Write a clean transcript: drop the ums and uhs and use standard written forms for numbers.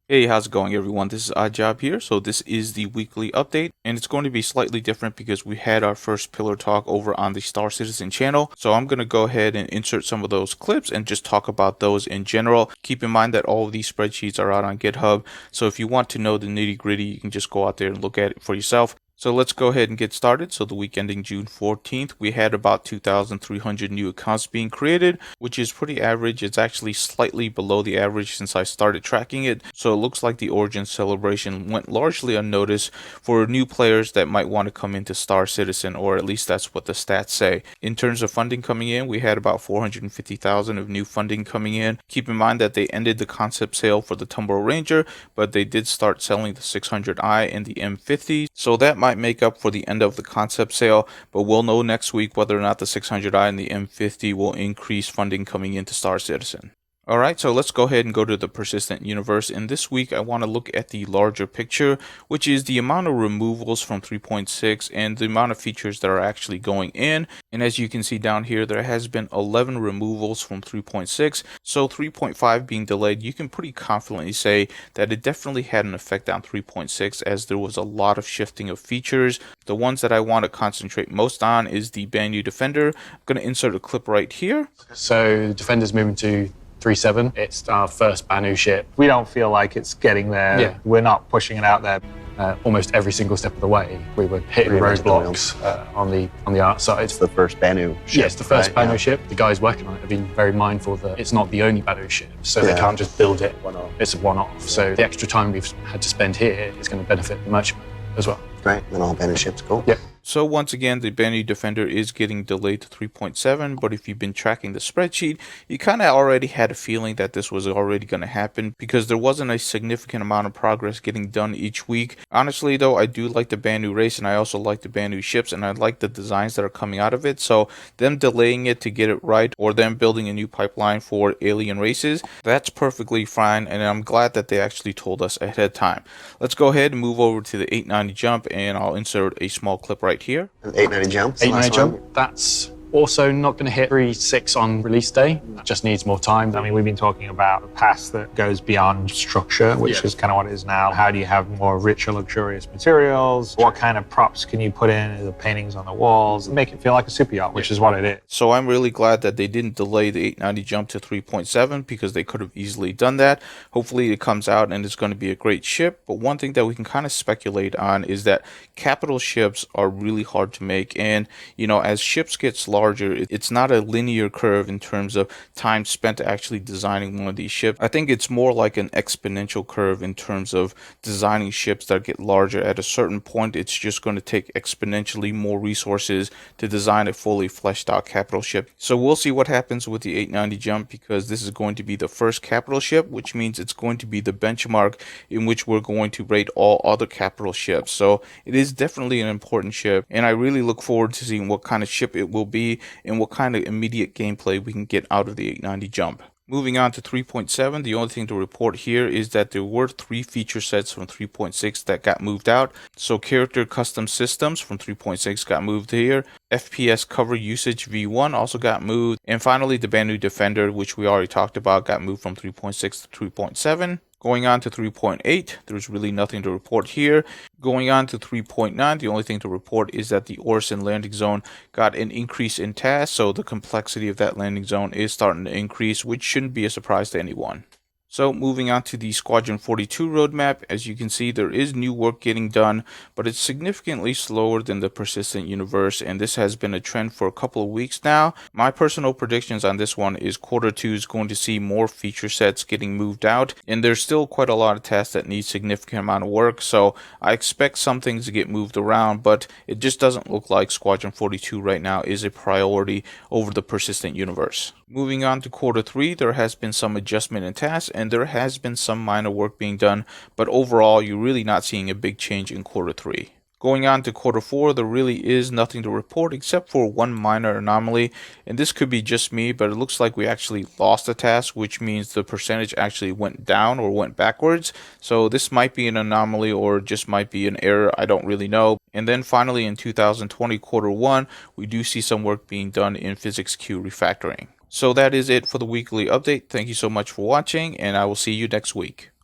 Hey, how's it going everyone? This is Oddjob here. So this is the weekly update and it's going to be slightly different because we had our first pillar talk over on the Star Citizen channel. So I'm going to go ahead and insert some of those clips and just talk about those in general. Keep in mind that all of these spreadsheets are out on GitHub. So if you want to know the nitty gritty, you can just go out there and look at it for yourself. So let's go ahead and get started. So the week ending June 14th, we had about 2,300 new accounts being created, which is pretty average. It's actually slightly below the average since I started tracking it. So it looks like the Origin celebration went largely unnoticed for new players that might want to come into Star Citizen, or at least that's what the stats say. In terms of funding coming in, we had about 450,000 of new funding coming in. Keep in mind that they ended the concept sale for the Tumble Ranger, but they did start selling the 600i and the M50. So that might make up for the end of the concept sale, but we'll know next week whether or not the 600i and the M50 will increase funding coming into Star Citizen. Alright, so let's go ahead and go to the persistent universe, and this week I want to look at the larger picture, which is the amount of removals from 3.6 and the amount of features that are actually going in. And as you can see down here, there has been 11 removals from 3.6, so 3.5 being delayed, you can pretty confidently say that it definitely had an effect on 3.6 as there was a lot of shifting of features. The ones that I want to concentrate most on is the Banu Defender. I'm going to insert a clip right here. So the Defender's moving to 3.7. It's our first Banu ship. We don't feel like it's getting there. Yeah. We're not pushing it out there almost every single step of the way. We were hitting roadblocks on the art side. It's the first Banu ship. Yeah, it's the first Banu ship. The guys working on it have been very mindful that it's not the only Banu ship, so they can't just build it. It's a one-off. So the extra time we've had to spend here is going to benefit the merchant as well. Great, and all Banu ships, cool. Yep. So once again, the Banu Defender is getting delayed to 3.7, but if you've been tracking the spreadsheet, you kind of already had a feeling that this was already going to happen because there wasn't a significant amount of progress getting done each week. Honestly though, I do like the Banu race and I also like the Banu ships and I like the designs that are coming out of it. So them delaying it to get it right or them building a new pipeline for alien races, that's perfectly fine, and I'm glad that they actually told us ahead of time. Let's go ahead and move over to the 890 jump and I'll insert a small clip right here. An 890 jump. 890 jump. That's also not going to hit 3.6 on release day. It just needs more time. I mean, we've been talking about a pass that goes beyond structure, which is kind of what it is now. How do you have more richer, luxurious materials? What kind of props can you put in? The paintings on the walls, make it feel like a super yacht, which is what it is. So I'm really glad that they didn't delay the 890 jump to 3.7 because they could have easily done that. Hopefully it comes out and it's going to be a great ship. But one thing that we can kind of speculate on is that capital ships are really hard to make. And, you know, as ships get larger, it's not a linear curve in terms of time spent actually designing one of these ships. I think it's more like an exponential curve in terms of designing ships that get larger. At a certain point, it's just going to take exponentially more resources to design a fully fleshed out capital ship. So we'll see what happens with the 890 jump because this is going to be the first capital ship, which means it's going to be the benchmark in which we're going to rate all other capital ships. So it is definitely an important ship, and I really look forward to seeing what kind of ship it will be and what kind of immediate gameplay we can get out of the 890 jump. Moving on to 3.7, the only thing to report here is that there were 3 feature sets from 3.6 that got moved out. So character custom systems from 3.6 got moved here. FPS cover usage V1 also got moved. And finally, the Banu Defender, which we already talked about, got moved from 3.6 to 3.7. Going on to 3.8, there's really nothing to report here. Going on to 3.9, the only thing to report is that the Orison landing zone got an increase in tasks, so the complexity of that landing zone is starting to increase, which shouldn't be a surprise to anyone. So moving on to the Squadron 42 roadmap, as you can see, there is new work getting done, but it's significantly slower than the persistent universe, and this has been a trend for a couple of weeks now. My personal predictions on this one is Q2 is going to see more feature sets getting moved out, and there's still quite a lot of tasks that need significant amount of work, so I expect some things to get moved around, but it just doesn't look like Squadron 42 right now is a priority over the persistent universe. Moving on to Q3, there has been some adjustment in tasks, and there has been some minor work being done, but overall you're really not seeing a big change in Q3. Going on to Q4, there really is nothing to report except for one minor anomaly, and this could be just me, but it looks like we actually lost a task, which means the percentage actually went down or went backwards. So this might be an anomaly or just might be an error, I don't really know. And then finally in 2020 Q1, we do see some work being done in Physics Q refactoring. So that is it for the weekly update. Thank you so much for watching, and I will see you next week.